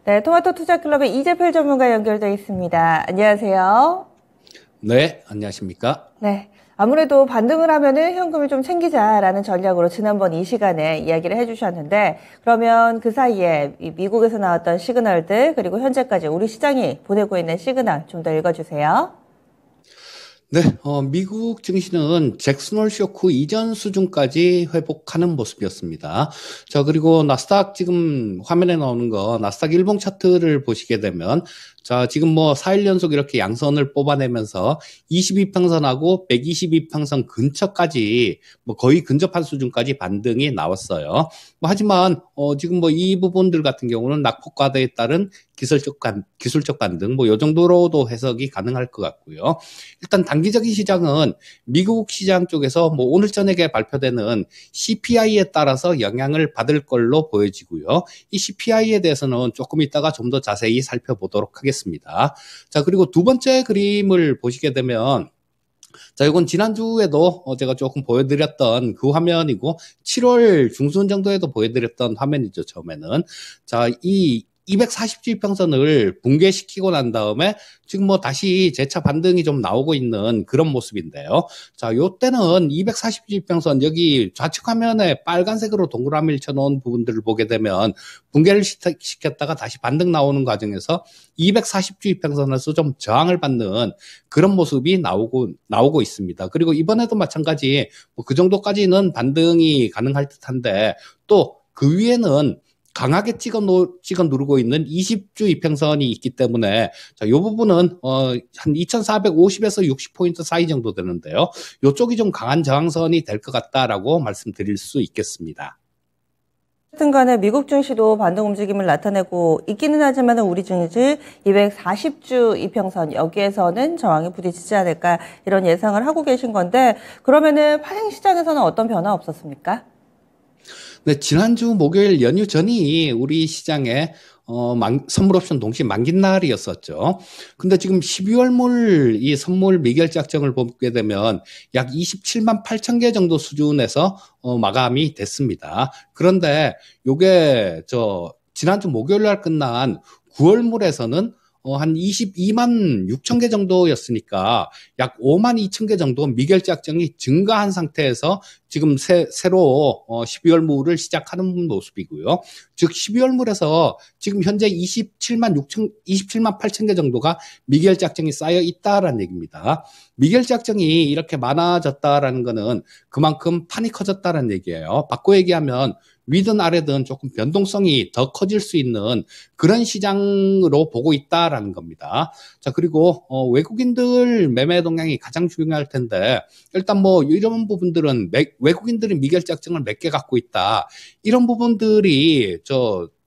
네, 토마토 투자클럽의 이재필 전문가 연결되어 있습니다. 안녕하세요. 네, 안녕하십니까? 네, 아무래도 반등을 하면은 현금을 좀 챙기자라는 전략으로 지난번 이 시간에 이야기를 해주셨는데, 그러면 그 사이에 미국에서 나왔던 시그널들, 그리고 현재까지 우리 시장이 보내고 있는 시그널 좀 더 읽어주세요. 네, 미국 증시는 잭슨홀 쇼크 이전 수준까지 회복하는 모습이었습니다. 자, 그리고 나스닥 지금 화면에 나오는 거, 나스닥 일봉 차트를 보시게 되면, 자, 지금 뭐 4일 연속 이렇게 양선을 뽑아내면서 22평선하고 122평선 근처까지 뭐 거의 근접한 수준까지 반등이 나왔어요. 뭐 하지만, 지금 뭐 이 부분들 같은 경우는 낙폭과대에 따른 기술적 반등, 뭐 요 정도로도 해석이 가능할 것 같고요. 일단 단기적인 시장은 미국 시장 쪽에서 뭐 오늘 저녁에 발표되는 CPI에 따라서 영향을 받을 걸로 보여지고요. 이 CPI에 대해서는 조금 이따가 좀 더 자세히 살펴보도록 하겠습니다. 자, 그리고 두 번째 그림을 보시게 되면 자, 이건 지난주에도 제가 조금 보여드렸던 그 화면이고 7월 중순 정도에도 보여드렸던 화면이죠, 처음에는. 자, 이 240주평선을 붕괴시키고 난 다음에 지금 뭐 다시 재차 반등이 좀 나오고 있는 그런 모습인데요. 자, 요때는 240주평선 여기 좌측 화면에 빨간색으로 동그라미를 쳐놓은 부분들을 보게 되면 붕괴를 시켰다가 다시 반등 나오는 과정에서 240주평선에서 좀 저항을 받는 그런 모습이 나오고 있습니다. 그리고 이번에도 마찬가지 뭐 그 정도까지는 반등이 가능할 듯한데 또 그 위에는 강하게 찍어 누르고 있는 20주 이평선이 있기 때문에 자, 이 부분은 한 2,450에서 60포인트 사이 정도 되는데요. 이쪽이 좀 강한 저항선이 될 것 같다라고 말씀드릴 수 있겠습니다. 어쨌든 간에 미국 증시도 반등 움직임을 나타내고 있기는 하지만 우리 증시 240주 이평선 여기에서는 저항에 부딪히지 않을까 이런 예상을 하고 계신 건데, 그러면은 파생 시장에서는 어떤 변화 없었습니까? 네, 지난주 목요일 연휴 전이 우리 시장에 선물 옵션 동시 만기 날이었었죠. 근데 지금 12월물 이 선물 미결작정을 보게 되면 약 27만 8천 개 정도 수준에서 마감이 됐습니다. 그런데 요게 지난주 목요일 날 끝난 9월물에서는 한 22만 6천 개 정도였으니까 약 5만 2천 개 정도 미결작정이 증가한 상태에서 지금 새로 12월 물을 시작하는 모습이고요. 즉 12월 물에서 지금 현재 27만 8천 개 정도가 미결작정이 쌓여 있다라는 얘기입니다. 미결작정이 이렇게 많아졌다라는 거는 그만큼 판이 커졌다라는 얘기예요. 바꿔 얘기하면 위든 아래든 조금 변동성이 더 커질 수 있는 그런 시장으로 보고 있다라는 겁니다. 자, 그리고 외국인들 매매 동향이 가장 중요할 텐데 일단 뭐 이런 부분들은 외국인들이 미결작정을 몇 개 갖고 있다. 이런 부분들이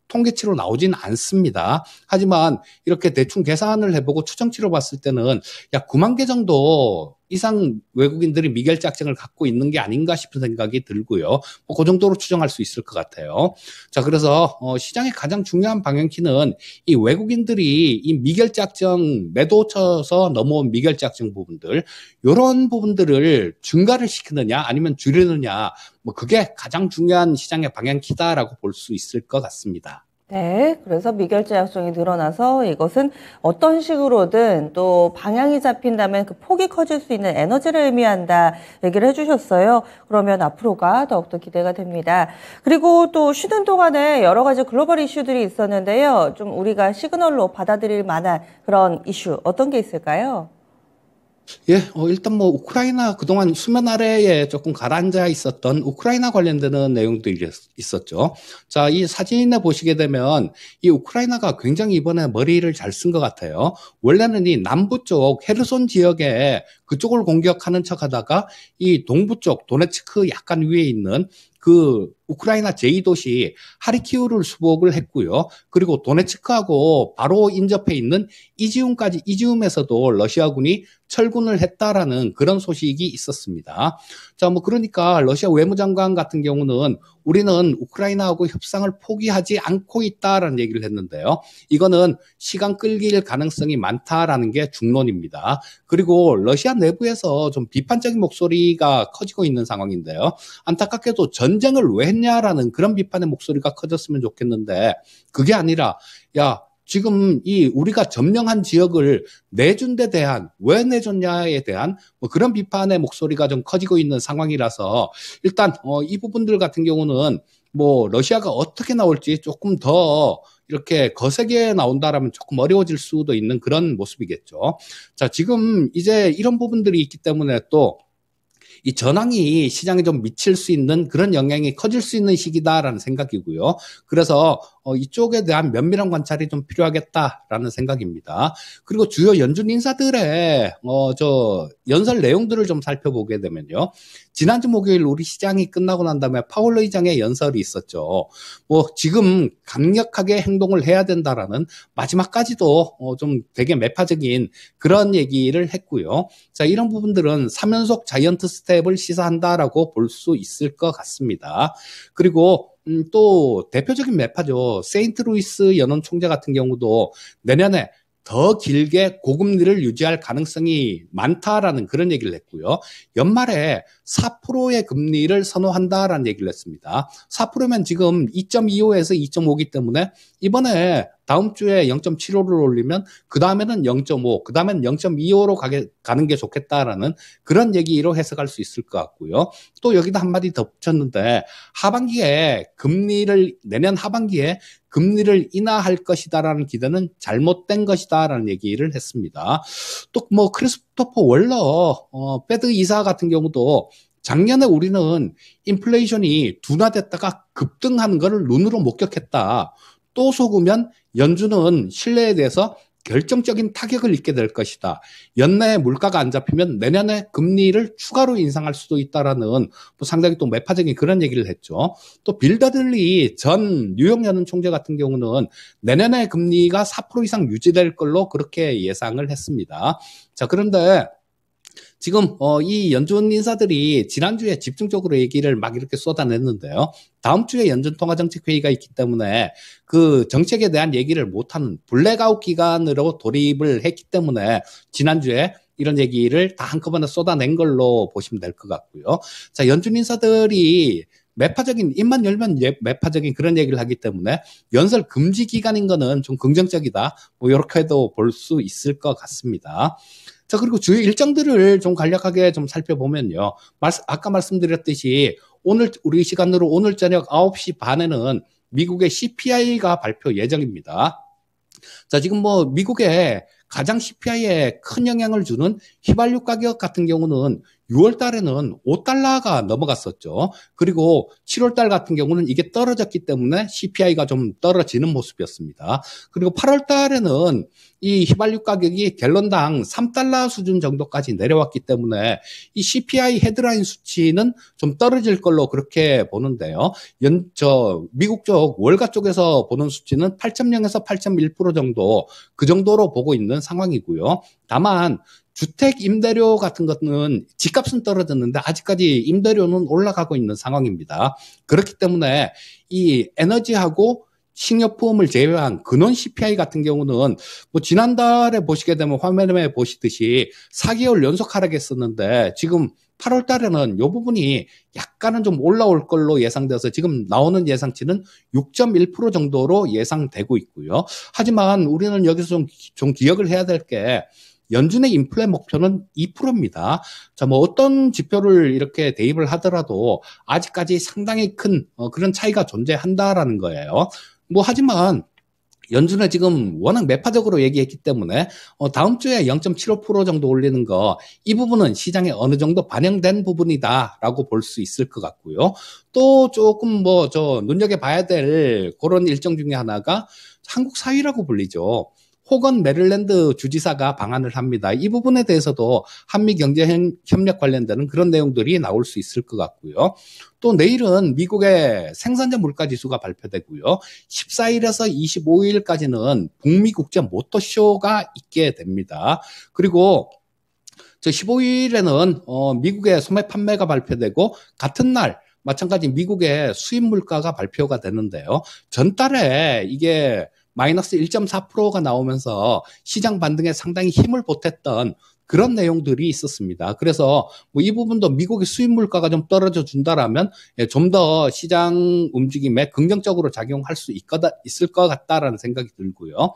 통계치로 나오진 않습니다. 하지만 이렇게 대충 계산을 해보고 추정치로 봤을 때는 약 9만 개 정도 이상 외국인들이 미결작정을 갖고 있는 게 아닌가 싶은 생각이 들고요. 뭐 그 정도로 추정할 수 있을 것 같아요. 자, 그래서 시장의 가장 중요한 방향키는 이 외국인들이 이 미결작정 매도 쳐서 넘어온 미결작정 부분들 이런 부분들을 증가를 시키느냐 아니면 줄이느냐 뭐 그게 가장 중요한 시장의 방향키다라고 볼 수 있을 것 같습니다. 네, 그래서 미결제 약정이 늘어나서 이것은 어떤 식으로든 또 방향이 잡힌다면 그 폭이 커질 수 있는 에너지를 의미한다 얘기를 해주셨어요. 그러면 앞으로가 더욱더 기대가 됩니다. 그리고 또 쉬는 동안에 여러 가지 글로벌 이슈들이 있었는데요. 좀 우리가 시그널로 받아들일 만한 그런 이슈 어떤 게 있을까요? 예, 일단 뭐 우크라이나 그동안 수면 아래에 조금 가라앉아 있었던 우크라이나 관련되는 내용들이 있었죠. 자, 이 사진에 보시게 되면 이 우크라이나가 굉장히 이번에 머리를 잘 쓴 것 같아요. 원래는 이 남부 쪽 헤르손 지역에 그쪽을 공격하는 척 하다가 이 동부 쪽 도네츠크 약간 위에 있는 그 우크라이나 제2도시 하리키우를 수복을 했고요. 그리고 도네츠크하고 바로 인접해 있는 이지움에서도 러시아군이 철군을 했다라는 그런 소식이 있었습니다. 자, 뭐 그러니까 러시아 외무장관 같은 경우는 우리는 우크라이나하고 협상을 포기하지 않고 있다라는 얘기를 했는데요. 이거는 시간 끌길 가능성이 많다라는 게 중론입니다. 그리고 러시아 내부에서 좀 비판적인 목소리가 커지고 있는 상황인데요. 안타깝게도 전쟁을 왜 했냐라는 그런 비판의 목소리가 커졌으면 좋겠는데 그게 아니라 야, 지금 우리가 점령한 지역을 내준 데 대한, 왜 내줬냐에 대한 뭐 그런 비판의 목소리가 좀 커지고 있는 상황이라서 일단 이 부분들 같은 경우는 뭐 러시아가 어떻게 나올지 조금 더 이렇게 거세게 나온다라면 조금 어려워질 수도 있는 그런 모습이겠죠. 자, 지금 이제 이런 부분들이 있기 때문에 또 이 전황이 시장에 좀 미칠 수 있는 그런 영향이 커질 수 있는 시기다라는 생각이고요. 그래서 이쪽에 대한 면밀한 관찰이 좀 필요하겠다라는 생각입니다. 그리고 주요 연준 인사들의 저 연설 내용들을 좀 살펴보게 되면요. 지난주 목요일 우리 시장이 끝나고 난 다음에 파월 의장의 연설이 있었죠. 뭐 지금 강력하게 행동을 해야 된다라는 마지막까지도 좀 되게 매파적인 그런 얘기를 했고요. 자, 이런 부분들은 3연속 자이언트 스텝을 시사한다라고 볼 수 있을 것 같습니다. 그리고 또 대표적인 매파죠. 세인트루이스 연원 총재 같은 경우도 내년에 더 길게 고금리를 유지할 가능성이 많다라는 그런 얘기를 했고요. 연말에 4%의 금리를 선호한다라는 얘기를 했습니다. 4%면 지금 2.25에서 2.5기 때문에 이번에 다음 주에 0.75를 올리면 그 다음에는 0.5, 그 다음에는 0.25로 가는 게 좋겠다라는 그런 얘기로 해석할 수 있을 것 같고요. 또 여기다 한마디 더 붙였는데 내년 하반기에 금리를 인하할 것이다라는 기대는 잘못된 것이다라는 얘기를 했습니다. 또 뭐 크리스토퍼 월러 페드 이사 같은 경우도 작년에 우리는 인플레이션이 둔화됐다가 급등하는 것을 눈으로 목격했다. 또 속으면 연준은 신뢰에 대해서 결정적인 타격을 입게 될 것이다. 연내에 물가가 안 잡히면 내년에 금리를 추가로 인상할 수도 있다라는 뭐 상당히 또 매파적인 그런 얘기를 했죠. 또 빌 더들리 전 뉴욕 연은 총재 같은 경우는 내년에 금리가 4% 이상 유지될 걸로 그렇게 예상을 했습니다. 자, 그런데 지금 이 연준 인사들이 지난주에 집중적으로 얘기를 막 이렇게 쏟아냈는데요. 다음 주에 연준통화정책회의가 있기 때문에 그 정책에 대한 얘기를 못하는 블랙아웃 기간으로 돌입을 했기 때문에 지난주에 이런 얘기를 다 한꺼번에 쏟아낸 걸로 보시면 될 것 같고요. 자, 연준 인사들이 입만 열면 매파적인 그런 얘기를 하기 때문에 연설 금지 기간인 거는 좀 긍정적이다. 뭐 이렇게도 볼 수 있을 것 같습니다. 자, 그리고 주요 일정들을 좀 간략하게 좀 살펴보면요. 아까 말씀드렸듯이 우리 시간으로 오늘 저녁 9시 반에는 미국의 CPI가 발표 예정입니다. 자, 지금 뭐 미국의 가장 CPI에 큰 영향을 주는 휘발유 가격 같은 경우는 6월 달에는 5달러가 넘어갔었죠. 그리고 7월 달 같은 경우는 이게 떨어졌기 때문에 CPI가 좀 떨어지는 모습이었습니다. 그리고 8월 달에는 이 휘발유 가격이 갤런당 3달러 수준 정도까지 내려왔기 때문에 이 CPI 헤드라인 수치는 좀 떨어질 걸로 그렇게 보는데요. 미국 쪽 월가 쪽에서 보는 수치는 8.0에서 8.1% 정도 그 정도로 보고 있는 상황이고요. 다만 주택 임대료 같은 것은 집값은 떨어졌는데 아직까지 임대료는 올라가고 있는 상황입니다. 그렇기 때문에 이 에너지하고 식료품을 제외한 근원 CPI 같은 경우는 뭐 지난달에 보시게 되면 화면에 보시듯이 4개월 연속 하락했었는데 지금 8월 달에는 이 부분이 약간은 좀 올라올 걸로 예상돼서 지금 나오는 예상치는 6.1% 정도로 예상되고 있고요. 하지만 우리는 여기서 좀 기억을 해야 될 게 연준의 인플레 목표는 2%입니다. 자, 뭐 어떤 지표를 이렇게 대입을 하더라도 아직까지 상당히 큰 그런 차이가 존재한다라는 거예요. 뭐 하지만 연준은 지금 워낙 매파적으로 얘기했기 때문에 다음 주에 0.75% 정도 올리는 거 이 부분은 시장에 어느 정도 반영된 부분이다라고 볼 수 있을 것 같고요. 또 조금 뭐 눈여겨봐야 될 그런 일정 중에 하나가 한국 사위라고 불리죠. 호건 메릴랜드 주지사가 방한을 합니다. 이 부분에 대해서도 한미 경제 협력 관련되는 그런 내용들이 나올 수 있을 것 같고요. 또 내일은 미국의 생산자 물가 지수가 발표되고요. 14일에서 25일까지는 북미 국제 모터쇼가 있게 됩니다. 그리고 15일에는 미국의 소매 판매가 발표되고 같은 날 마찬가지 미국의 수입 물가가 발표가 되는데요. 전달에 이게 마이너스 1.4%가 나오면서 시장 반등에 상당히 힘을 보탰던 그런 내용들이 있었습니다. 그래서 뭐 이 부분도 미국의 수입 물가가 좀 떨어져 준다라면 좀 더 시장 움직임에 긍정적으로 작용할 수 있을 것 같다라는 생각이 들고요.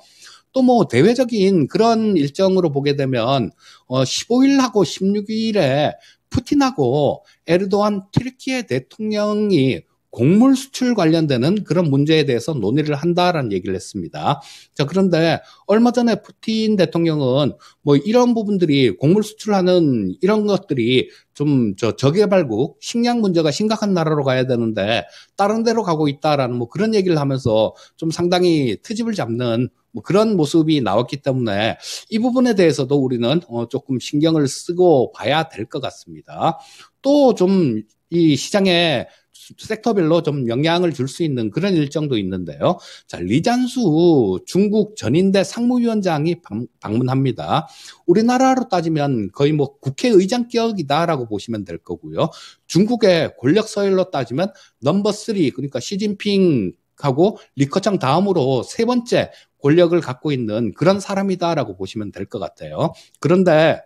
또 뭐 대외적인 그런 일정으로 보게 되면 15일하고 16일에 푸틴하고 에르도안 튀르키예 대통령이 곡물 수출 관련되는 그런 문제에 대해서 논의를 한다라는 얘기를 했습니다. 자, 그런데 얼마 전에 푸틴 대통령은 뭐 이런 부분들이 곡물 수출하는 이런 것들이 좀 저개발국 식량 문제가 심각한 나라로 가야 되는데 다른 데로 가고 있다라는 뭐 그런 얘기를 하면서 좀 상당히 트집을 잡는 뭐 그런 모습이 나왔기 때문에 이 부분에 대해서도 우리는 조금 신경을 쓰고 봐야 될 것 같습니다. 또 좀 이 시장에 섹터별로 좀 영향을 줄 수 있는 그런 일정도 있는데요. 자, 리잔수 중국 전인대 상무위원장이 방문합니다. 우리나라로 따지면 거의 뭐 국회의장격이다라고 보시면 될 거고요. 중국의 권력 서열로 따지면 넘버 3, 그러니까 시진핑하고 리커창 다음으로 세 번째 권력을 갖고 있는 그런 사람이다라고 보시면 될 것 같아요. 그런데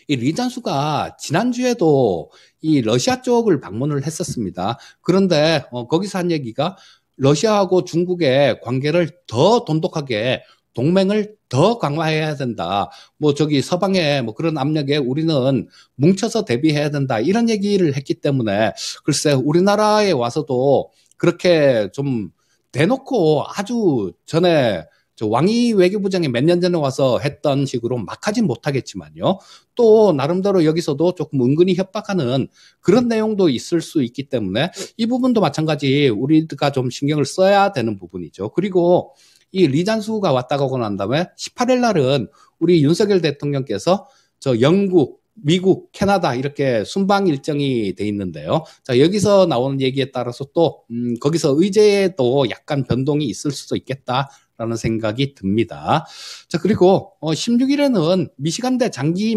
이 리잔수가 지난주에도 이 러시아 쪽을 방문을 했었습니다. 그런데 거기서 한 얘기가 러시아하고 중국의 관계를 더 돈독하게 동맹을 더 강화해야 된다. 뭐 저기 서방의 뭐 그런 압력에 우리는 뭉쳐서 대비해야 된다. 이런 얘기를 했기 때문에 글쎄 우리나라에 와서도 그렇게 좀 대놓고 아주 전에 저 왕이 외교부장이 몇 년 전에 와서 했던 식으로 막 하진 못하겠지만요. 또 나름대로 여기서도 조금 은근히 협박하는 그런 내용도 있을 수 있기 때문에 이 부분도 마찬가지 우리가 좀 신경을 써야 되는 부분이죠. 그리고 이 리잔수가 왔다고 하고 난 다음에 18일 날은 우리 윤석열 대통령께서 저 영국, 미국, 캐나다 이렇게 순방 일정이 돼 있는데요. 자, 여기서 나오는 얘기에 따라서 또 거기서 의제에도 약간 변동이 있을 수도 있겠다. 라는 생각이 듭니다. 자, 그리고 16일에는 미시간대 장기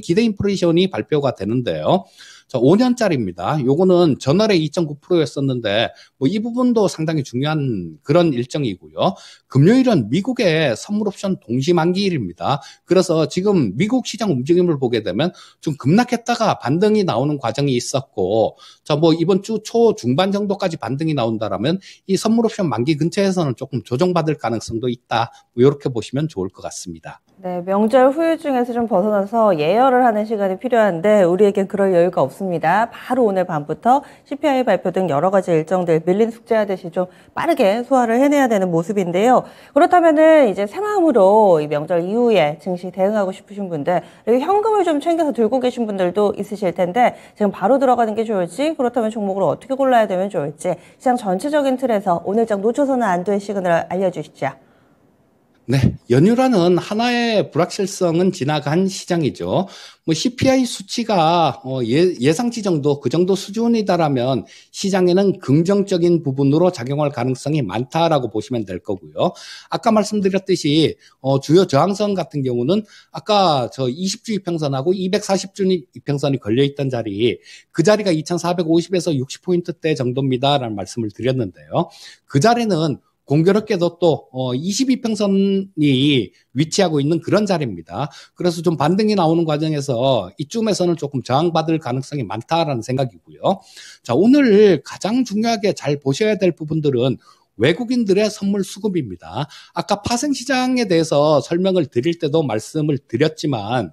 기대 인플레이션이 발표가 되는데요. 자, 5년짜리입니다. 요거는 전월에 2.9%였었는데 뭐 이 부분도 상당히 중요한 그런 일정이고요. 금요일은 미국의 선물 옵션 동시 만기일입니다. 그래서 지금 미국 시장 움직임을 보게 되면 좀 급락했다가 반등이 나오는 과정이 있었고, 자, 뭐 이번 주 초 중반 정도까지 반등이 나온다라면 이 선물 옵션 만기 근처에서는 조금 조정받을 가능성도 있다. 뭐 이렇게 보시면 좋을 것 같습니다. 네, 명절 후유증에서 좀 벗어나서 예열을 하는 시간이 필요한데 우리에겐 그럴 여유가 없습니다. 바로 오늘 밤부터 CPI 발표 등 여러 가지 일정들 밀린 숙제하듯이 좀 빠르게 소화를 해내야 되는 모습인데요. 그렇다면은 이제 새 마음으로 이 명절 이후에 증시 대응하고 싶으신 분들, 그리고 현금을 좀 챙겨서 들고 계신 분들도 있으실 텐데 지금 바로 들어가는 게 좋을지, 그렇다면 종목을 어떻게 골라야 되면 좋을지 시장 전체적인 틀에서 오늘장 놓쳐서는 안 될 시그널을 알려주시죠. 네, 연휴라는 하나의 불확실성은 지나간 시장이죠. 뭐 CPI 수치가 예상치 정도 그 정도 수준이다라면 시장에는 긍정적인 부분으로 작용할 가능성이 많다라고 보시면 될 거고요. 아까 말씀드렸듯이 주요 저항선 같은 경우는 아까 저 20주 이평선하고 240주 이평선이 걸려 있던 자리, 그 자리가 2,450에서 60포인트대 정도입니다라는 말씀을 드렸는데요. 그 자리는 공교롭게도 또 22평선이 위치하고 있는 그런 자리입니다. 그래서 좀 반등이 나오는 과정에서 이쯤에서는 조금 저항받을 가능성이 많다라는 생각이고요. 자, 오늘 가장 중요하게 잘 보셔야 될 부분들은 외국인들의 선물 수급입니다. 아까 파생시장에 대해서 설명을 드릴 때도 말씀을 드렸지만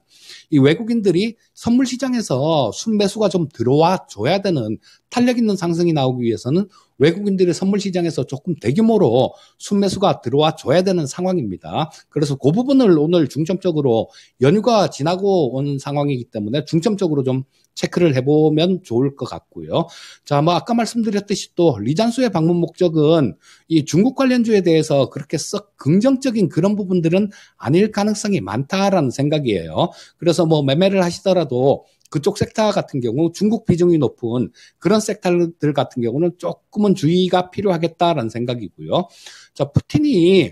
이 외국인들이 선물 시장에서 순매수가 좀 들어와 줘야 되는 탄력 있는 상승이 나오기 위해서는 외국인들의 선물 시장에서 조금 대규모로 순매수가 들어와 줘야 되는 상황입니다. 그래서 그 부분을 오늘 중점적으로 연휴가 지나고 온 상황이기 때문에 중점적으로 좀 체크를 해보면 좋을 것 같고요. 자, 뭐 아까 말씀드렸듯이 또 리잔수의 방문 목적은 이 중국 관련주에 대해서 그렇게 썩 긍정적인 그런 부분들은 아닐 가능성이 많다라는 생각이에요. 그래서 뭐 매매를 하시더라도 그쪽 섹터 같은 경우 중국 비중이 높은 그런 섹터들 같은 경우는 조금은 주의가 필요하겠다라는 생각이고요. 자, 푸틴이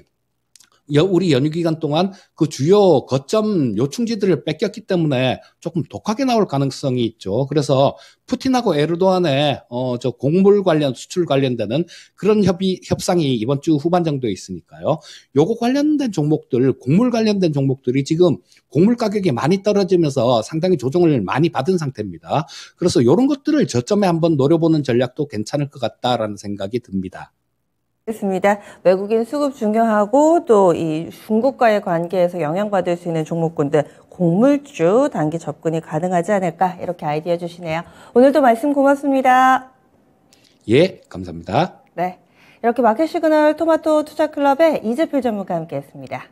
우리 연휴 기간 동안 그 주요 거점 요충지들을 뺏겼기 때문에 조금 독하게 나올 가능성이 있죠. 그래서 푸틴하고 에르도안의 저 곡물 관련 수출 관련되는 그런 협상이 이번 주 후반 정도에 있으니까요. 요거 관련된 종목들, 곡물 관련된 종목들이 지금 곡물 가격이 많이 떨어지면서 상당히 조정을 많이 받은 상태입니다. 그래서 이런 것들을 저점에 한번 노려보는 전략도 괜찮을 것 같다라는 생각이 듭니다. 알겠습니다. 외국인 수급 중요하고 또 이 중국과의 관계에서 영향받을 수 있는 종목군들 곡물주 단기 접근이 가능하지 않을까 이렇게 아이디어 주시네요. 오늘도 말씀 고맙습니다. 예, 감사합니다. 네, 이렇게 마켓 시그널 토마토 투자클럽의 이재필 전문가와 함께했습니다.